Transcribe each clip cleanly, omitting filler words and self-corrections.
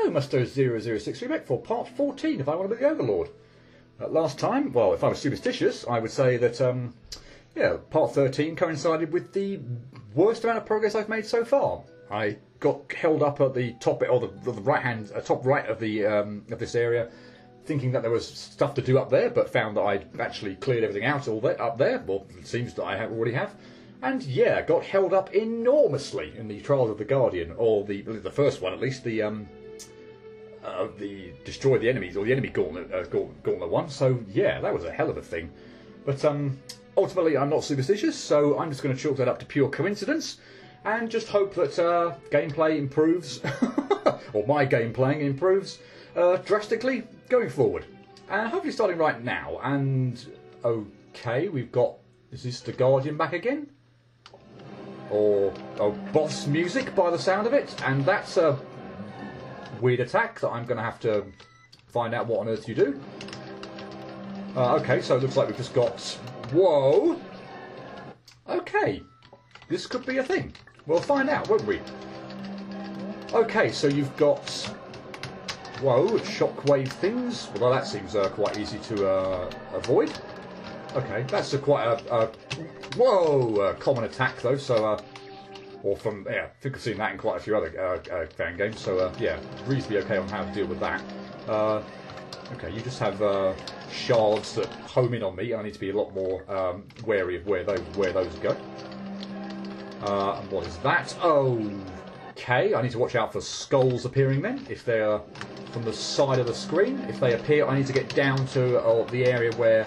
Hello, Musto0063 back for part 14 if I want to be the Overlord. Last time, well, if I was superstitious, I would say that, yeah, part 13 coincided with the worst amount of progress I've made so far. I got held up at the top, or the right hand, top right of the of this area, thinking that there was stuff to do up there, but found that I'd actually cleared everything out up there. Well, it seems that I already have. And yeah, got held up enormously in the Trials of the Guardian, or the first one at least, the destroy the enemies, or the enemy gauntlet one. So yeah, that was a hell of a thing. But ultimately, I'm not superstitious, so I'm just going to chalk that up to pure coincidence, and just hope that gameplay improves, or my gameplaying improves drastically going forward. And hopefully starting right now. And okay, we've got, is this the Guardian back again? Or boss music by the sound of it, and that's a weird attack that I'm going to have to find out what on earth you do. Okay, so it looks like we've just got... Whoa! Okay, this could be a thing. We'll find out, won't we? Okay, so you've got... Whoa, shockwave things. Well, that seems quite easy to avoid. Okay, that's quite a common attack though. So, or from yeah, I think I've seen that in quite a few other fan games. So yeah, reasonably okay on how to deal with that. Okay, you just have shards that home in on me, and I need to be a lot more wary of where those go. And what is that? Okay, I need to watch out for skulls appearing then, if they're from the side of the screen. If they appear, I need to get down to the area where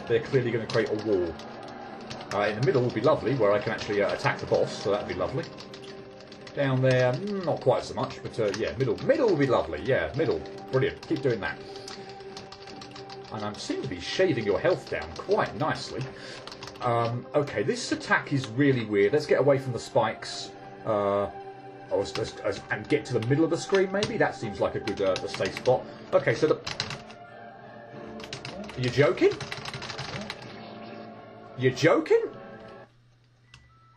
they're clearly going to create a wall. In the middle would be lovely, where I can actually attack the boss, so that would be lovely. Down there, not quite so much, but yeah, middle would be lovely. Yeah, middle, brilliant. Keep doing that. And I seem to be shaving your health down quite nicely. Okay, this attack is really weird. Let's get away from the spikes and get to the middle of the screen, maybe? That seems like a good safe spot. Okay, so Are you joking? You're joking?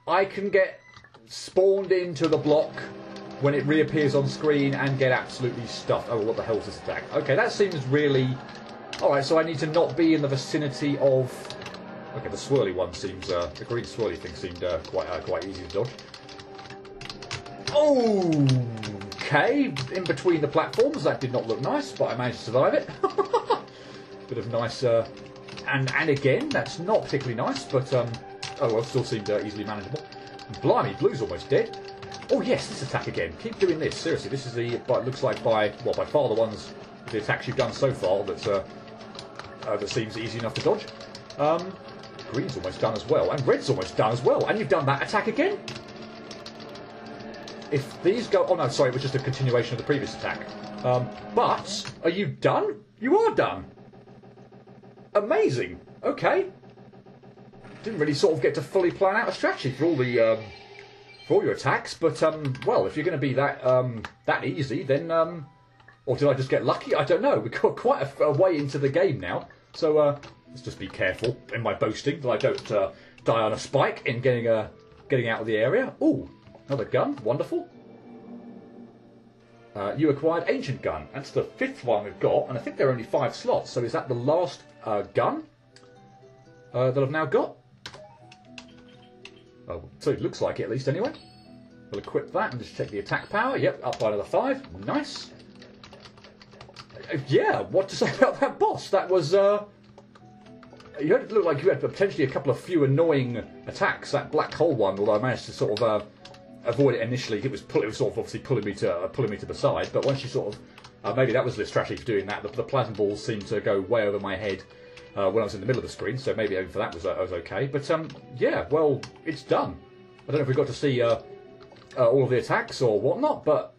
I can get spawned into the block when it reappears on screen and get absolutely stuffed. Oh, what the hell is this attack? Okay, that seems really... Alright, so I need to not be in the vicinity of... Okay, the swirly one seems... the green swirly thing seemed quite easy to dodge. Okay, in between the platforms, that did not look nice, but I managed to survive it. Bit of nice... And again, that's not particularly nice, but oh well, still seemed easily manageable. Blimey, blue's almost dead. Oh yes, this attack again. Keep doing this. Seriously, this is the. But it looks like by far the ones, the attacks you've done so far that seems easy enough to dodge. Green's almost done as well, and red's almost done as well, and you've done that attack again. If these go, oh no, sorry, it was just a continuation of the previous attack. But are you done? You are done. Amazing. Okay. Didn't really sort of get to fully plan out a strategy for all the for all your attacks, but well, if you're going to be that easy, then or did I just get lucky? I don't know. We've got quite a way into the game now, so let's just be careful in my boasting that I don't die on a spike in getting out of the area. Ooh, another gun. Wonderful. You acquired Ancient Gun. That's the 5th one we've got, and I think there are only 5 slots. So is that the last gun that I've now got? Oh, so it looks like it at least anyway. We'll equip that and just check the attack power. Yep, up by another 5. Nice. Yeah, what to say about that boss? That was... you had it look like you had potentially a couple of few annoying attacks. That black hole one, although I managed to sort of... avoid it initially. It was sort of obviously pulling me to the side, but once you sort of maybe that was the strategy for doing that. The plasma balls seemed to go way over my head when I was in the middle of the screen, so maybe even for that was okay. But yeah, well, it's done. I don't know if we got to see all of the attacks or whatnot, but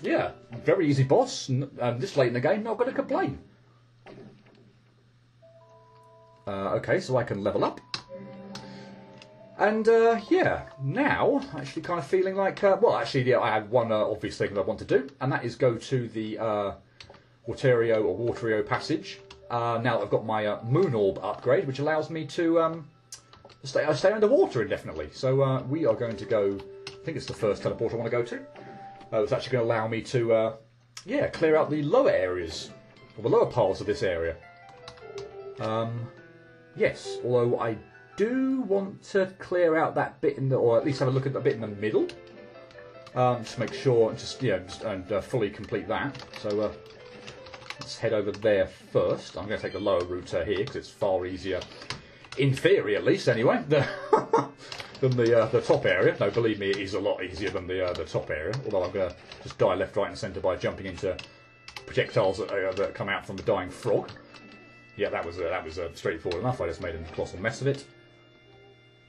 yeah, very easy boss. This late in the game, not going to complain. Okay, so I can level up. And, yeah, now, actually kind of feeling like... well, actually, yeah, I have one obvious thing that I want to do, and that is go to the Waterio passage. Now that I've got my Moon Orb upgrade, which allows me to stay underwater indefinitely. So we are going to go... I think it's the first teleport I want to go to. It's actually going to allow me to yeah, clear out the lower areas, or the lower parts of this area. Yes, although I do want to clear out that bit in the, or at least have a look at the bit in the middle. Just make sure, and fully complete that. So let's head over there first. I'm going to take the lower route here because it's far easier, in theory at least, anyway, than the top area. No, believe me, it is a lot easier than the top area. Although I'm going to just die left, right, and centre by jumping into projectiles that come out from the dying frog. Yeah, that was straightforward enough. I just made a colossal mess of it.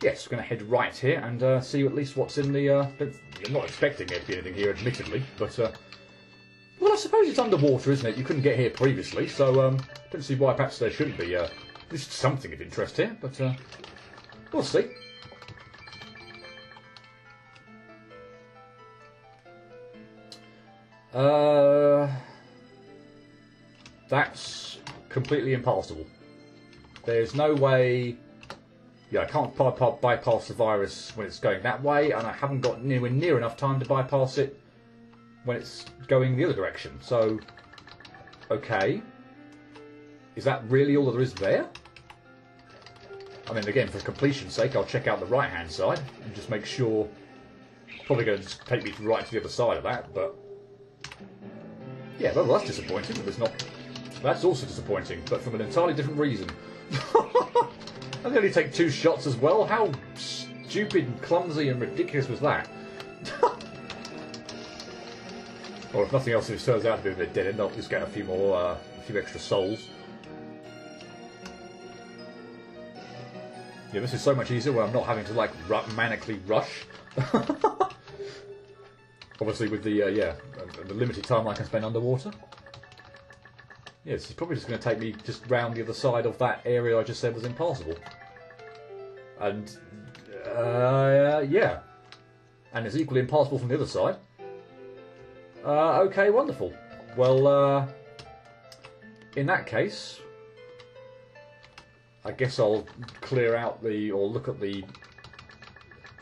Yes, we're going to head right here and see at least what's in the... I'm not expecting there to be anything here, admittedly, but... well, I suppose it's underwater, isn't it? You couldn't get here previously, so don't see why perhaps there shouldn't be at least something of interest here, but we'll see. That's completely impassable. There's no way... Yeah, I can't bypass the virus when it's going that way, and I haven't got anywhere near enough time to bypass it when it's going the other direction. So, okay. Is that really all that there is there? I mean, again, for completion's sake, I'll check out the right-hand side and just make sure... Probably going to just take me right to the other side of that, but... Yeah, well, that's disappointing, but there's not... That's also disappointing, but from an entirely different reason. And they only take 2 shots as well? How stupid and clumsy and ridiculous was that? Or if nothing else, if it turns out to be a bit dead end, I'll just get a few extra souls. Yeah, this is so much easier when I'm not having to, like, manically rush. Obviously with the, the limited time I can spend underwater. Yeah, this is probably just going to take me just round the other side of that area I just said was impassable. And, yeah. And it's equally impassable from the other side. Okay, wonderful. Well, in that case, I guess I'll clear out or look at the...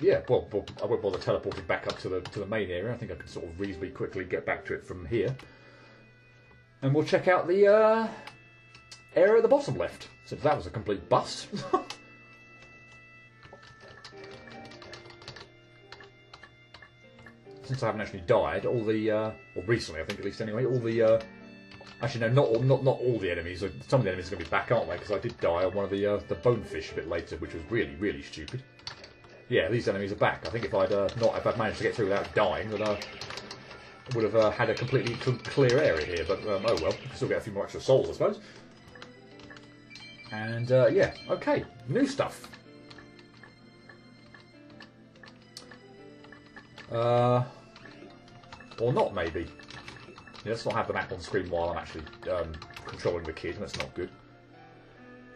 Yeah, well, I won't bother teleporting back up to the main area. I think I can sort of reasonably quickly get back to it from here. And we'll check out the area at the bottom left, since that was a complete bust. Since I haven't actually died, all the, or recently I think at least anyway, all the, actually no, not all the enemies. Some of the enemies are going to be back, aren't they? Because I did die on one of the bonefish a bit later, which was really, really stupid. Yeah, these enemies are back. I think if I'd managed to get through without dying, then I would have had a completely clear area here, but oh well, still get a few more extra souls, I suppose. And yeah, okay, new stuff. Or not, maybe. Yeah, let's not have the map on screen while I'm actually controlling the kid. That's not good.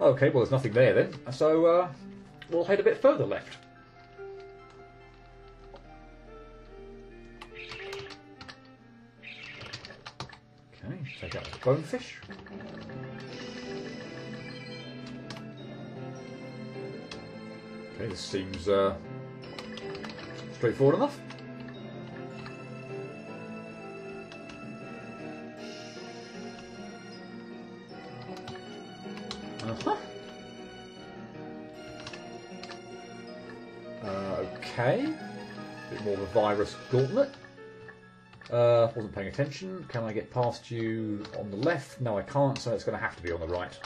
Okay, well, there's nothing there then, so we'll head a bit further left. Okay, take out the bonefish. Okay, this seems straightforward enough. Okay. Bit more of a virus gauntlet. Wasn't paying attention. Can I get past you on the left? No, I can't, so it's going to have to be on the right.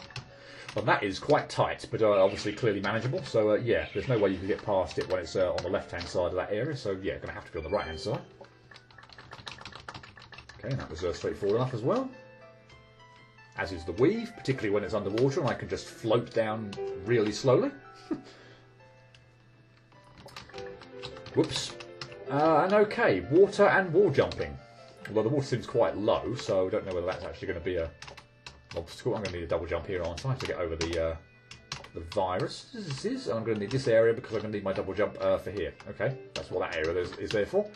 Well, that is quite tight, but obviously clearly manageable. So, yeah, there's no way you can get past it when it's on the left-hand side of that area. So, yeah, going to have to be on the right-hand side. Okay, that was straightforward enough as well. As is the weave, particularly when it's underwater and I can just float down really slowly. Whoops. And okay, water and wall jumping. Although the water seems quite low, so I don't know whether that's actually going to be a obstacle. I'm going to need a double jump here, aren't I, to get over the virus. And I'm going to need this area because I'm going to need my double jump for here. Okay, that's what that area is there for.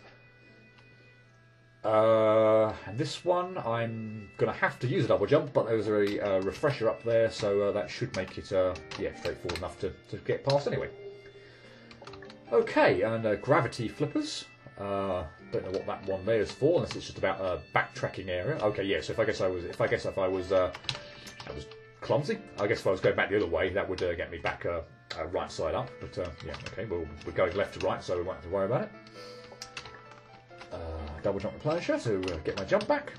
And this one, I'm going to have to use a double jump, but there's a refresher up there, so that should make it yeah, straightforward enough to get past anyway. Okay, and gravity flippers. Don't know what that one there is for, unless it's just about a backtracking area. Okay, yeah. So if I guess if I was that was clumsy. I guess if I was going back the other way, that would get me back right side up. But yeah, okay. Well, we're going left to right, so we won't have to worry about it. Double jump replenisher to get my jump back.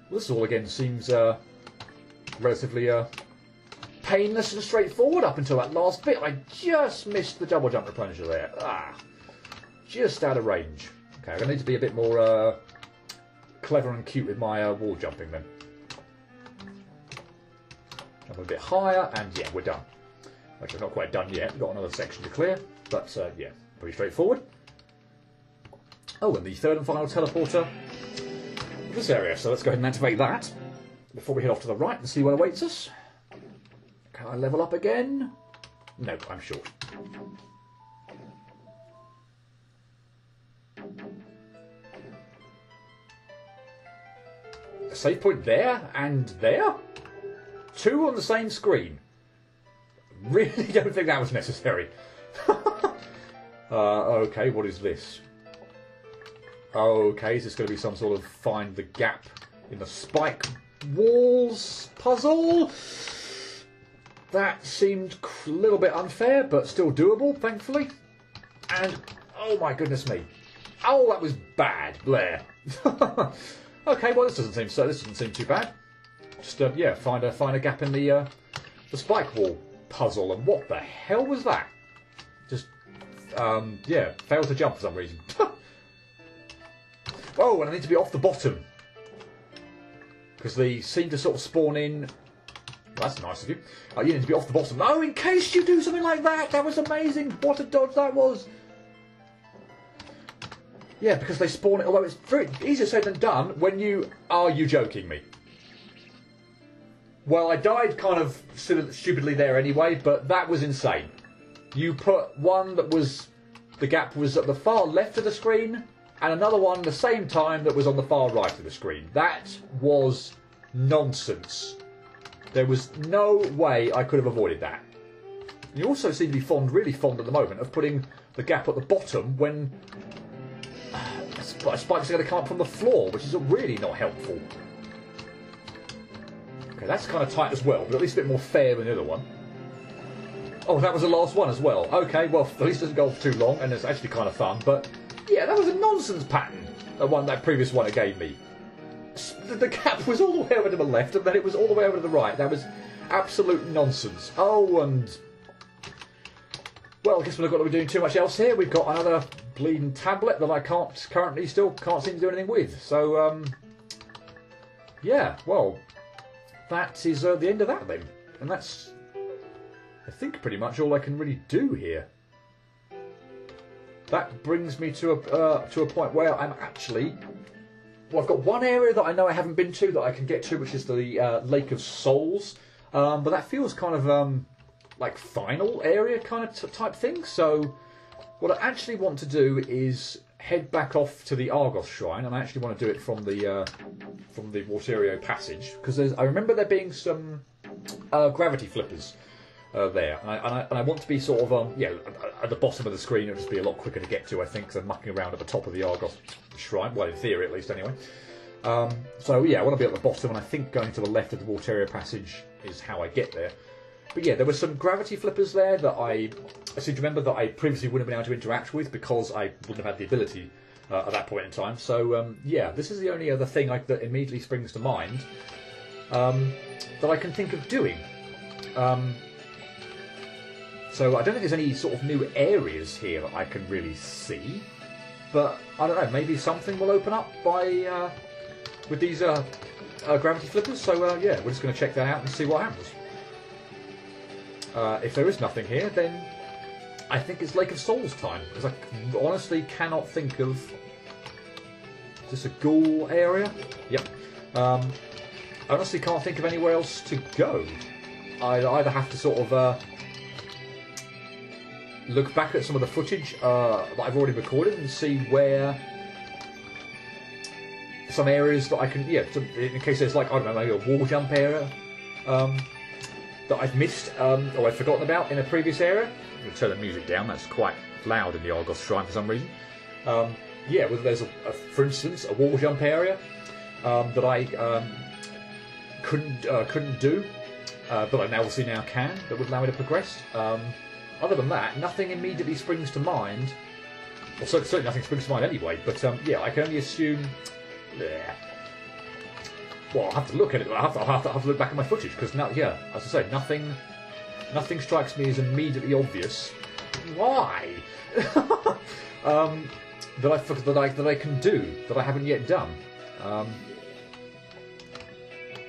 Well, this all again seems relatively painless and straightforward up until that last bit. I just missed the double jump replenisher there. Just out of range. Okay, I'm going to need to be a bit more clever and cute with my wall jumping then. Jump a bit higher, and yeah, we're done. Actually, not quite done yet. We've got another section to clear, but yeah, pretty straightforward. Oh, and the third and final teleporter of this area. So let's go ahead and activate that before we head off to the right and see what awaits us. Can I level up again? No, I'm short. A save point there and there? Two on the same screen. Really don't think that was necessary. Okay, what is this? Okay, is this going to be some sort of find the gap in the spike walls puzzle? That seemed a little bit unfair, but still doable, thankfully. And, oh my goodness me. Oh, that was bad, Blair. Okay, well this doesn't seem too bad. Just yeah, find a gap in the spike wall puzzle. And what the hell was that? Just yeah, failed to jump for some reason. Oh, and I need to be off the bottom because they seem to sort of spawn in. Well, that's nice of you. You need to be off the bottom. Oh, in case you do something like that. That was amazing. What a dodge that was. Yeah, because they spawn it. Although it's very easier said than done when you... Are you joking me? Well, I died kind of stupidly there anyway, but that was insane. You put one that was... The gap was at the far left of the screen, and another one at the same time that was on the far right of the screen. That was nonsense. There was no way I could have avoided that. You also seem to be really fond at the moment of putting the gap at the bottom when spikes are going to come up from the floor, which is really not helpful. Okay, that's kind of tight as well, but at least a bit more fair than the other one. Oh, that was the last one as well. Okay, well, at least it doesn't go for too long, and it's actually kind of fun, but yeah, that was a nonsense pattern, that previous one it gave me. The gap was all the way over to the left, and then it was all the way over to the right. That was absolute nonsense. Oh, and... Well, I guess we're not going to be doing too much else here. We've got another bleeding tablet that I currently still can't seem to do anything with. So, yeah, well, that is the end of that then. And that's, I think, pretty much all I can really do here. That brings me to a point where I'm actually... Well, I've got one area that I know I haven't been to that I can get to, which is the Lake of Souls. But that feels kind of like final area kind of type thing. So what I actually want to do is head back off to the Argos Shrine, and I actually want to do it from the Waterio Passage, because I remember there being some gravity flippers there, and I want to be sort of yeah, at the bottom of the screen. It'll just be a lot quicker to get to, I think, than mucking around at the top of the Argos Shrine. Well, in theory, at least, anyway. So yeah, I want to be at the bottom, and I think going to the left of the Waterio Passage is how I get there. But yeah, there were some gravity flippers there that I seem to remember that I previously wouldn't have been able to interact with because I wouldn't have had the ability at that point in time. So yeah, this is the only other thing that immediately springs to mind that I can think of doing. So I don't think there's any sort of new areas here that I can really see. But I don't know, maybe something will open up by with these gravity flippers. So yeah, we're just going to check that out and see what happens. If there is nothing here, then I think it's Lake of Souls time, because I honestly cannot think of... Is this a ghoul area? Yep. I honestly can't think of anywhere else to go. I either have to sort of look back at some of the footage that I've already recorded and see where some areas that I can... Yeah, in case there's like, I don't know, maybe a wall jump area that I've missed or I've forgotten about in a previous area. I'm going to turn the music down, that's quite loud in the Argos Shrine for some reason. Yeah, whether there's, for instance, a wall jump area that I couldn't do, but I obviously now can, that would allow me to progress. Other than that, nothing immediately springs to mind. Well, certainly nothing springs to mind anyway, but yeah, I can only assume... Well, I'll have to look at it. I'll have to look back at my footage, because now, yeah, as I say, nothing strikes me as immediately obvious. Why? that I can do, that I haven't yet done.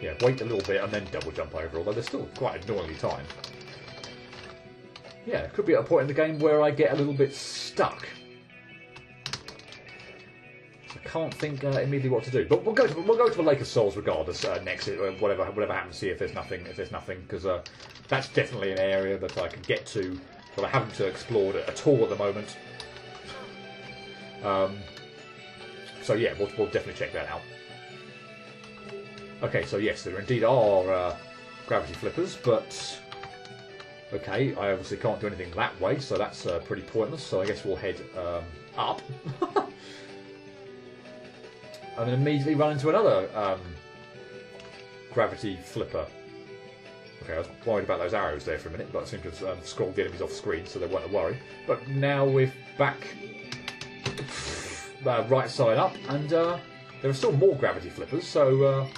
Yeah, wait a little bit and then double jump over, although there's still quite annoyingly time. Yeah, it could be at a point in the game where I get a little bit stuck. I can't think immediately what to do, but we'll go to the Lake of Souls regardless next. Whatever happens here, if there's nothing, because that's definitely an area that I can get to, but I haven't explored it at all at the moment. So yeah, we'll definitely check that out. Okay, so yes, there indeed are gravity flippers, but okay, I obviously can't do anything that way, so that's pretty pointless. So I guess we'll head up. And then immediately run into another gravity flipper. Okay, I was worried about those arrows there for a minute, but I seem to have scrolled the enemies off screen, so they weren't a worry. But now we're back right side up, and there are still more gravity flippers, so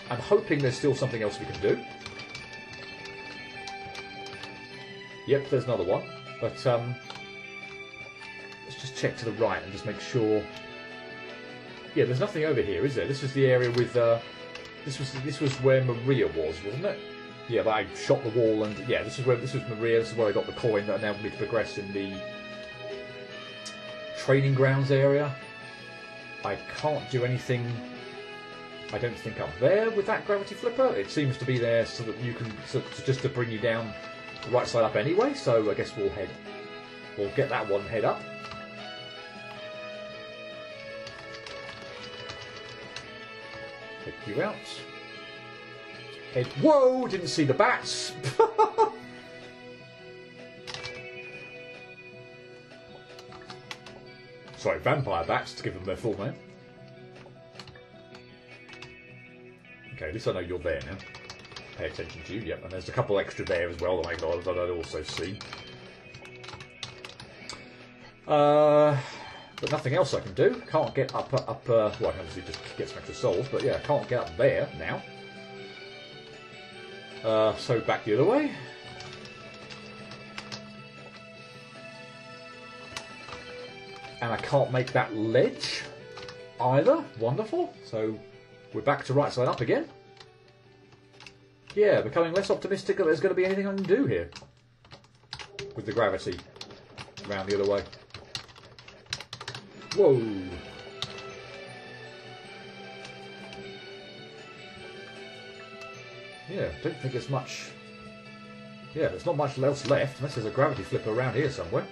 I'm hoping there's still something else we can do. Yep, there's another one, but let's just check to the right and just make sure. Yeah, there's nothing over here, is there? This was the area with this was where Maria was, wasn't it? Yeah, but I shot the wall, and yeah, this was Maria. This is where I got the coin that enabled me to progress in the training grounds area. I can't do anything, I don't think, up there with that gravity flipper. It seems to be there so that you can just to bring you down the right side up anyway. So I guess we'll get that one head up. Take you out. Head. Whoa! Didn't see the bats. Sorry, vampire bats, to give them their full name. Okay, at least I know you're there now. Pay attention to you. Yep, and there's a couple extra there as well that I'd also see. But nothing else I can do. Can't get up. Well, obviously just get some extra souls, but yeah, can't get up there now. So back the other way. And I can't make that ledge either. Wonderful. So we're back to right side up again. Yeah, becoming less optimistic that there's going to be anything I can do here with the gravity around the other way. Whoa. Yeah, don't think there's much. Yeah, there's not much else left unless there's a gravity flipper around here somewhere.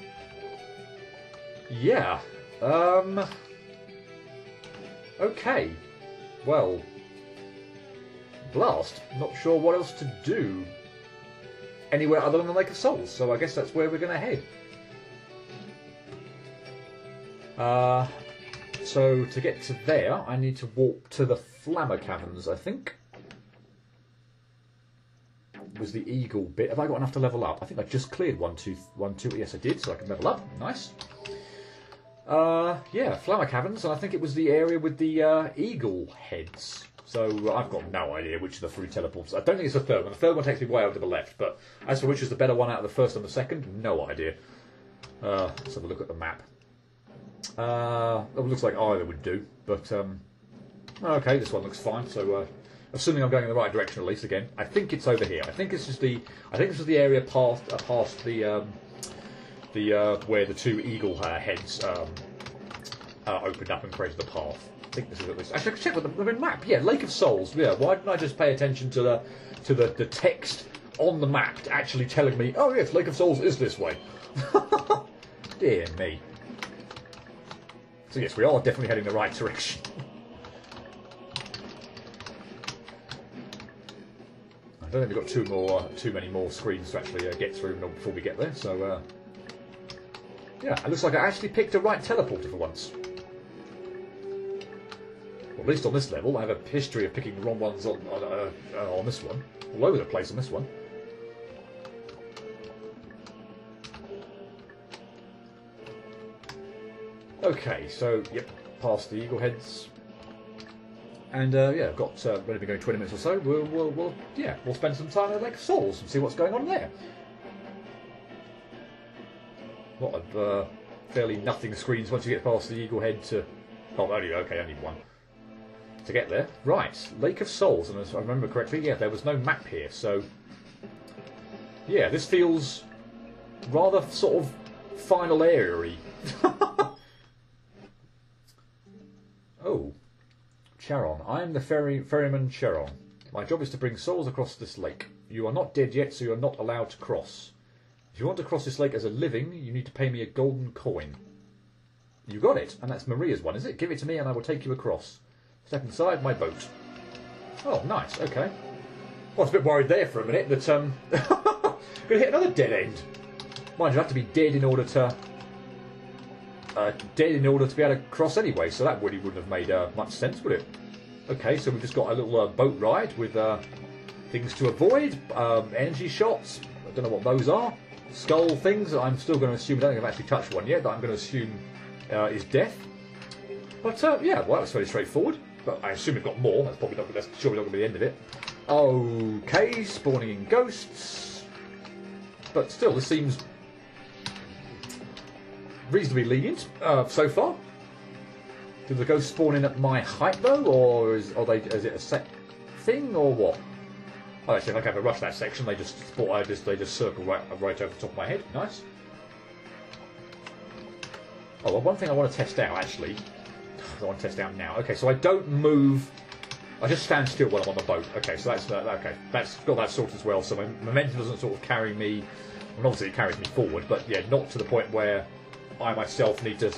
Yeah. Okay. Well. Blast. Not sure what else to do anywhere other than the Lake of Souls, so I guess that's where we're going to head. So to get to there, I need to walk to the Flammer Caverns, I think. Was the eagle bit. Have I got enough to level up? I think I just cleared 1, 2, 1, 2. Yes, I did, so I can level up. Nice. Yeah, Flammer Caverns, and I think it was the area with the eagle heads. So I've got no idea which of the 3 teleports. I don't think it's the third one. The third one takes me way over to the left, but as for which is the better one out of the first and the second, no idea. Let's have a look at the map. It looks like either would do, but okay, this one looks fine. So assuming I'm going in the right direction, at least again, I think it's over here. I think it's just the. I think this is the area past the where the 2 eagle heads opened up and created the path. I think this is at least. Actually, I can check with the map. Yeah, Lake of Souls. Yeah, why didn't I just pay attention to the text on the map actually telling me, oh yes, Lake of Souls is this way. Dear me. So yes, we are definitely heading the right direction. I don't think we've got too many more screens to actually get through before we get there. So Yeah, it looks like I actually picked a right teleporter for once. Well, at least on this level, I have a history of picking the wrong ones on this one. All over the place on this one. Okay, so, yep, past the eagle heads. And, yeah, I've got, only been going 20 minutes or so. We'll spend some time in the Lake of Souls and see what's going on there. A lot of fairly nothing screens once you get past the eagle head to... Oh, only one. To get there. Right, Lake of Souls, and as I remember correctly, yeah, there was no map here, so... Yeah, this feels rather sort of final area-y. Oh. Charon. I am the ferryman Charon. My job is to bring souls across this lake. You are not dead yet, so you are not allowed to cross. If you want to cross this lake as a living, you need to pay me a golden coin. You got it, and that's Maria's one, is it? Give it to me and I will take you across. Step inside my boat. Oh, nice, okay. I was a bit worried there for a minute that, going to hit another dead end. Mind you, have to be dead in order to... be able to cross anyway, so that really wouldn't have made much sense, would it? Okay, so we've just got a little boat ride with things to avoid, energy shots, I don't know what those are, skull things, I'm still going to assume, I don't think I've actually touched one yet, that I'm going to assume is death. But yeah, well, that was fairly straightforward, but I assume we've got more, that's surely not going to be the end of it. Okay, spawning in ghosts, but still, this seems reasonably lenient so far. Do the ghosts spawn in at my height though, or is it a set thing, or what? Oh, actually, if I have to rush that section, they just circle right over the top of my head. Nice. Oh, well, one thing I want to test out actually. I want to test out now. Okay, so I don't move. I just stand still when I'm on the boat. Okay, so that's okay. That's got that sorted as well. So my momentum doesn't sort of carry me. Well, obviously it carries me forward, but yeah, not to the point where I myself need to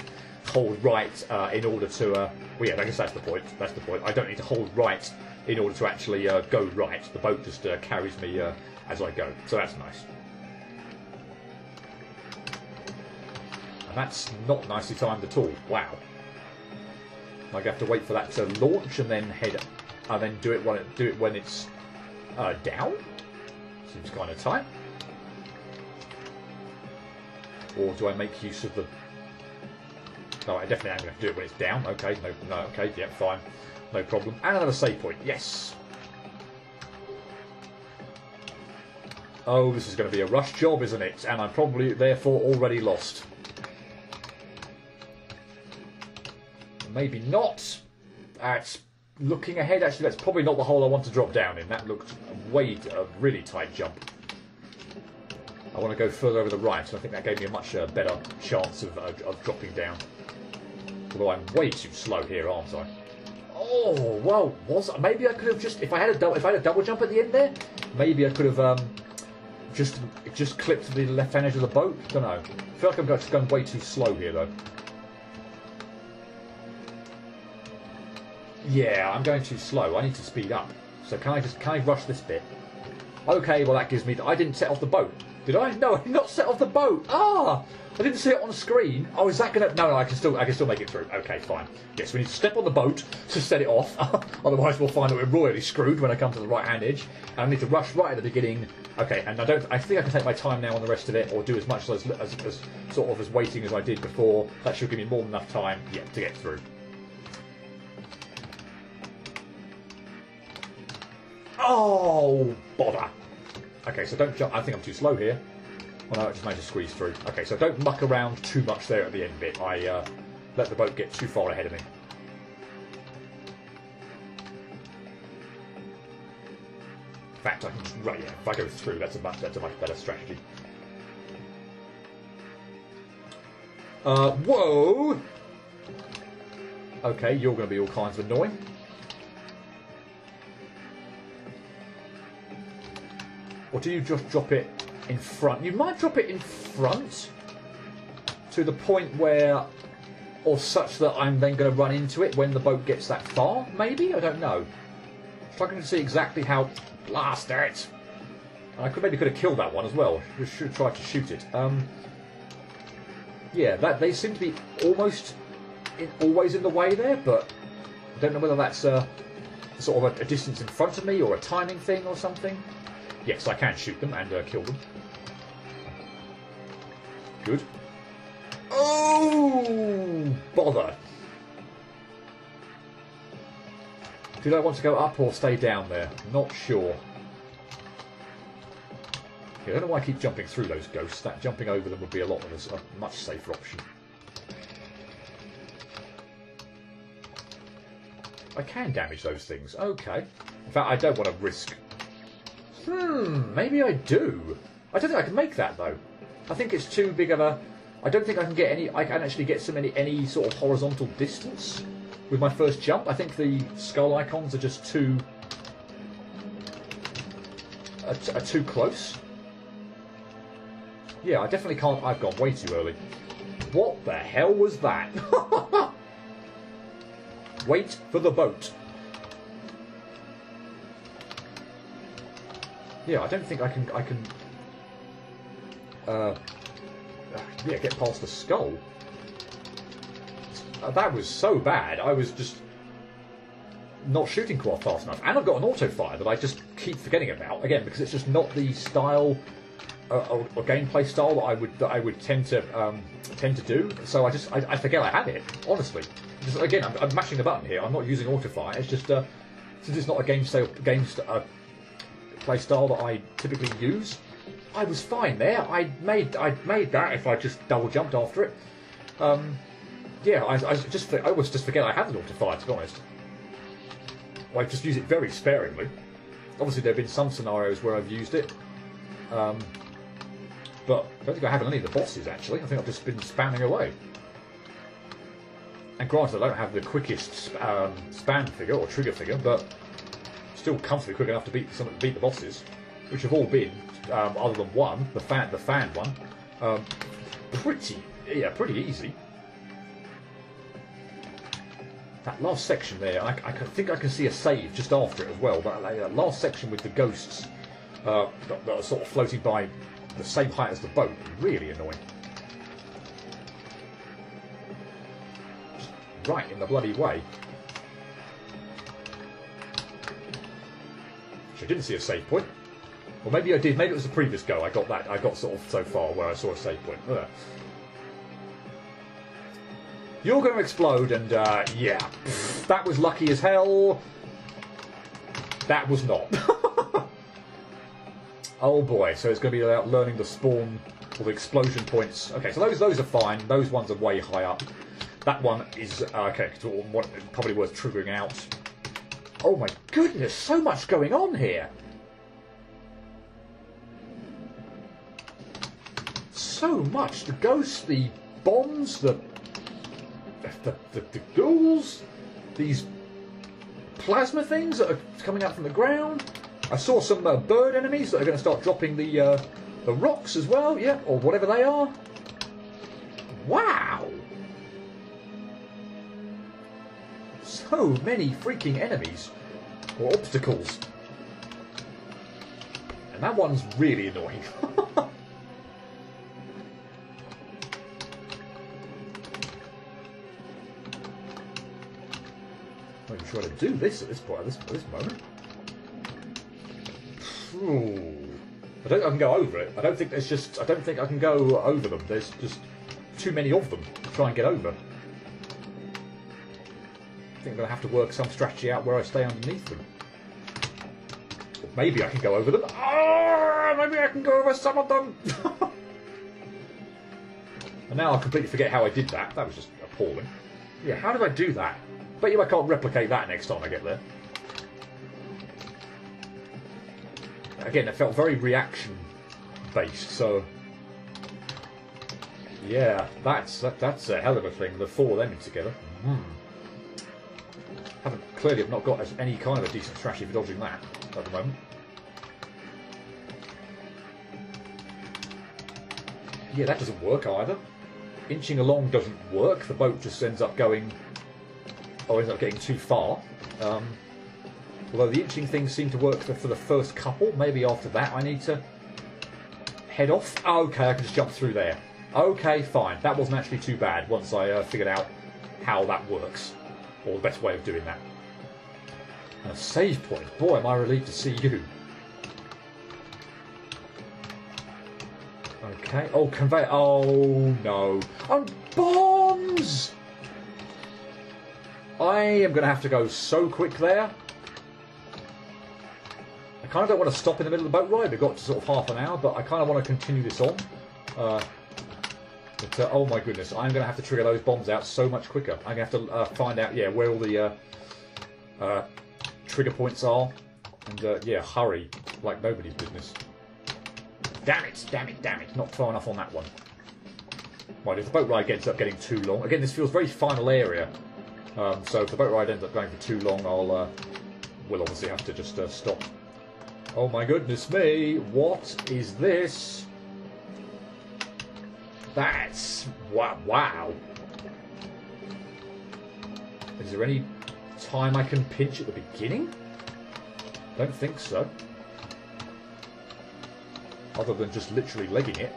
hold right in order to... well, yeah, I guess that's the point. That's the point. I don't need to hold right in order to actually go right. The boat just carries me as I go. So that's nice. And that's not nicely timed at all. Wow. I have to wait for that to launch and then head... and then do it when it's down? Seems kind of tight. Or do I make use of the... No, I definitely am going to do it when it's down. Okay, no, okay, yeah, fine. No problem. And another save point, yes. Oh, this is going to be a rush job, isn't it? And I'm probably, therefore, already lost. Maybe not. It's looking ahead, actually, that's probably not the hole I want to drop down in. That looked a really tight jump. I want to go further over the right, and I think that gave me a much better chance of dropping down. Although I'm way too slow here, aren't I? Oh, well, maybe I could have just... If I had a double jump at the end there, maybe I could have just clipped the left-hand edge of the boat. I don't know. I feel like I'm just going way too slow here, though. Yeah, I'm going too slow. I need to speed up. So can I rush this bit? Okay, well that gives me... I didn't set off the boat. Did I? No, I did not set off the boat. Ah! I didn't see it on the screen. Oh, is that gonna... No, I can still make it through. Okay, fine. Yes, we need to step on the boat to set it off. Otherwise we'll find that we're royally screwed when I come to the right-hand edge. And I need to rush right at the beginning. Okay, and I think I can take my time now on the rest of it, or do as much as sort of as waiting as I did before. That should give me more than enough time, yeah, to get through. Oh, bother. Okay, so don't jump. I think I'm too slow here. Well, no, I just managed to squeeze through. Okay, so don't muck around too much there at the end bit. I let the boat get too far ahead of me. In fact, I can just, right, yeah, if I go through, that's a much better strategy. Whoa! Okay, you're going to be all kinds of annoying. Or do you just drop it in front? You might drop it in front to the point where, or such that I'm then going to run into it when the boat gets that far, maybe? I don't know. Struggling to see exactly how... Blast it! I maybe could have killed that one as well. Just should try to shoot it. Yeah, they seem to be almost always in the way there, but I don't know whether that's sort of a distance in front of me or a timing thing or something. Yes, I can shoot them and kill them. Good. Oh, bother. Did I want to go up or stay down there? Not sure. I don't know why I keep jumping through those ghosts. That jumping over them would be a much safer option. I can damage those things. Okay. In fact, I don't want to risk... maybe I do. I don't think I can make that, though. I think it's too big of a... I don't think I can get any... I can actually get any sort of horizontal distance with my first jump. I think the skull icons are just too... are too close. Yeah, I definitely can't... I've gone way too early. What the hell was that? Wait for the boat. Yeah, I don't think I can... yeah, get past the skull. That was so bad. I was just not shooting quite fast enough. And I've got an auto fire that I just keep forgetting about. Again, because it's just not the style... or gameplay style that I would tend to do. So I forget I had it. Honestly, just, again, I'm mashing the button here. I'm not using autofire. It's just since it's not a play style that I typically use. I was fine there. I'd made that if I just double jumped after it. Yeah, I always just forget I had an autofire. To be honest, I just use it very sparingly. Obviously, there have been some scenarios where I've used it. But I don't think I have on any of the bosses, actually. I think I've just been spamming away. And granted, I don't have the quickest spam figure, or trigger figure, but still comfortably quick enough to beat the bosses, which have all been, other than one, the fan one, pretty easy. That last section there, I think I can see a save just after it as well, but that last section with the ghosts that are sort of floating by the same height as the boat, really annoying. Just right in the bloody way. Which I didn't see a save point. Or maybe I did, maybe it was the previous go. I got sort of so far where I saw a save point. Ugh. You're going to explode, and yeah, that was lucky as hell. That was not. Oh boy, so it's going to be about learning the spawn or the explosion points. Okay, so those are fine. Those ones are way high up. That one is okay. Probably worth triggering out. Oh my goodness, so much going on here. So much. The ghosts, the bombs, the ghouls, these plasma things that are coming out from the ground. I saw some bird enemies that are going to start dropping the rocks as well, yeah, or whatever they are. Wow! So many freaking enemies, or obstacles. And that one's really annoying. I'm not sure how to do this at this point, at this moment. Ooh. I don't think I can go over it. I don't think I can go over them. There's just too many of them to try and get over. I think I'm going to have to work some strategy out where I stay underneath them. Or maybe I can go over them. Oh, maybe I can go over some of them. And now I completely forget how I did that. That was just appalling. Yeah, how did I do that? Bet you I can't replicate that next time I get there. Again, it felt very reaction-based, so... Yeah, that's a hell of a thing, the four of them together. Clearly have not got any kind of a decent strategy for dodging that at the moment. Yeah, that doesn't work either. Inching along doesn't work, the boat just ends up going... or ends up getting too far. Although the inching things seem to work for the first couple. Maybe after that I need to head off. Oh, okay, I can just jump through there. Okay, fine. That wasn't actually too bad once I figured out how that works. Or the best way of doing that. And a save point. Boy, am I relieved to see you. Okay. Oh, conveyor. Oh, no. Oh, bombs! I am going to have to go so quick there. I kind of don't want to stop in the middle of the boat ride. We've got to sort of half an hour, but I kind of want to continue this on. Oh my goodness, I'm going to have to trigger those bombs out so much quicker. I'm going to have to find out, yeah, where all the trigger points are. And, yeah, hurry. Like nobody's business. Damn it, damn it, damn it. Not far enough on that one. Right, if the boat ride ends up getting too long... Again, this feels very final area. So if the boat ride ends up going for too long, we'll obviously have to just stop. Oh my goodness me, what is this? That's... wow. Is there any time I can pinch at the beginning? Don't think so. Other than just literally legging it.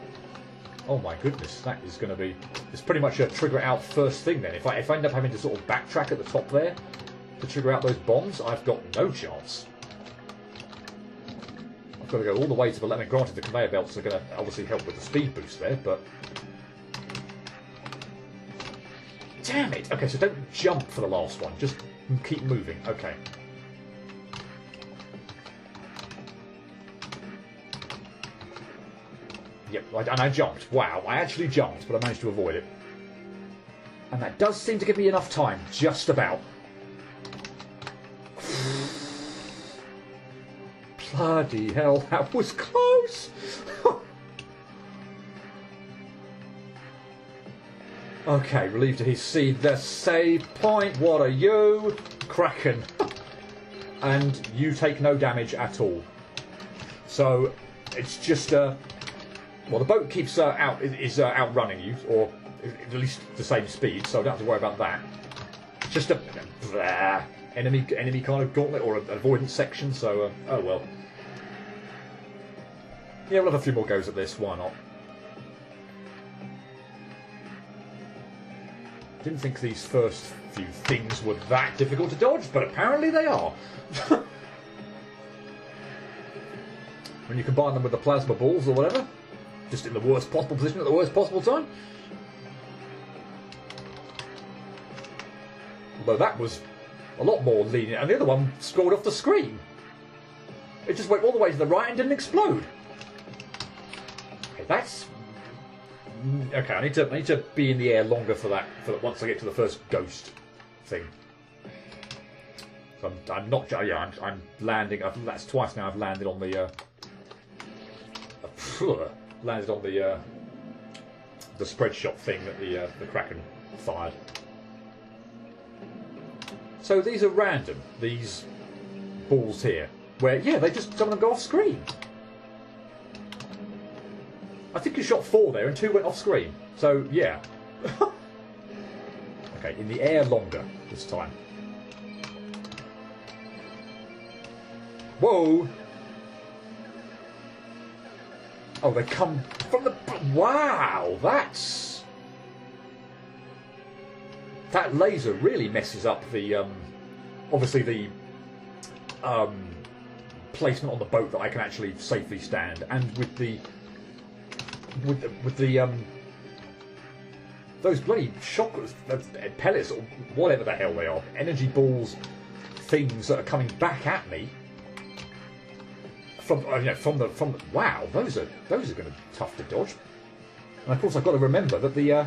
Oh my goodness, that is going to be... It's pretty much a trigger it out first thing then. If I end up having to sort of backtrack at the top there to trigger out those bombs, I've got no chance. I've got to go all the way to the left. Granted, the conveyor belts are going to obviously help with the speed boost there, but... Damn it! Okay, so don't jump for the last one. Just keep moving. Okay. Yep, and I jumped. Wow, I actually jumped, but I managed to avoid it. And that does seem to give me enough time, just about. Bloody hell, that was close! Okay, relieved to see the save point. What are you? Kraken. And you take no damage at all. So, it's just... well, the boat keeps outrunning you, or at least the same speed, so I don't have to worry about that. It's just a enemy kind of gauntlet or an avoidance section. So oh well. Yeah, we'll have a few more goes at this. Why not? Didn't think these first few things were that difficult to dodge, but apparently they are. When you combine them with the plasma balls or whatever. Just in the worst possible position at the worst possible time. Although that was a lot more lenient, and the other one scrolled off the screen. It just went all the way to the right and didn't explode. Okay, that's... Okay, I need to be in the air longer for that once I get to the first ghost thing. So I'm not... Yeah, I'm landing... That's twice now I've landed on the... landed on the spread shot thing that the Kraken fired. So these are random, these balls here, where yeah, some of them go off screen. I think you shot 4 there and 2 went off screen. So yeah. Okay, in the air longer this time. Whoa! Oh, they come from the... Wow, that's... That laser really messes up the... obviously the... placement on the boat that I can actually safely stand. And with the... With the... those bloody shock... pellets, or whatever the hell they are. Energy balls things that are coming back at me. From the wow, those are going to be tough to dodge. And of course I've got to remember that the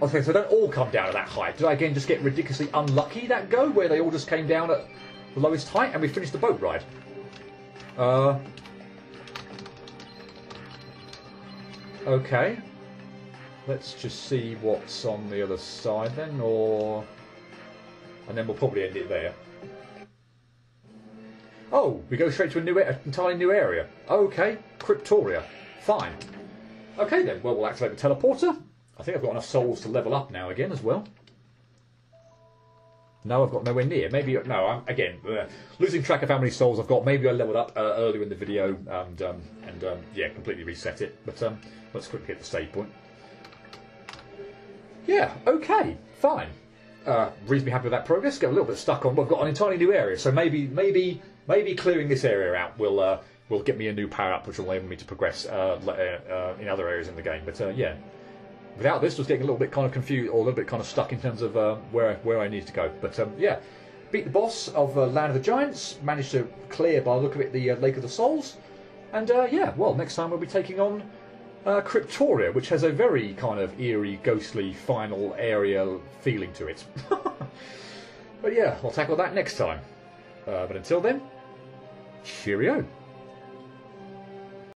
okay, so they don't all come down at that height. Did I again just get ridiculously unlucky that go where they all just came down at the lowest height and we finished the boat ride? Okay, let's just see what's on the other side then, and then we'll probably end it there. Oh, we go straight to an entirely new area. Okay, Cryptoria. Fine. Okay then, well, we'll activate the teleporter. I think I've got enough souls to level up now again as well. No, I've got nowhere near. Maybe no. I'm again losing track of how many souls I've got. Maybe I leveled up earlier in the video and yeah, completely reset it. But let's quickly hit the save point. Yeah. Okay. Fine. Reasonably happy with that progress. Get a little bit stuck on. We've got an entirely new area, so maybe clearing this area out will get me a new power up, which will enable me to progress in other areas in the game. But yeah. Without this, was getting a little bit kind of confused, or a little bit kind of stuck in terms of where I need to go. But yeah, beat the boss of Land of the Giants, managed to clear, by the look of it, the Lake of the Souls, and yeah, well, next time we'll be taking on Cryptoria, which has a very kind of eerie, ghostly final area feeling to it. But yeah, I'll tackle that next time. But until then, cheerio.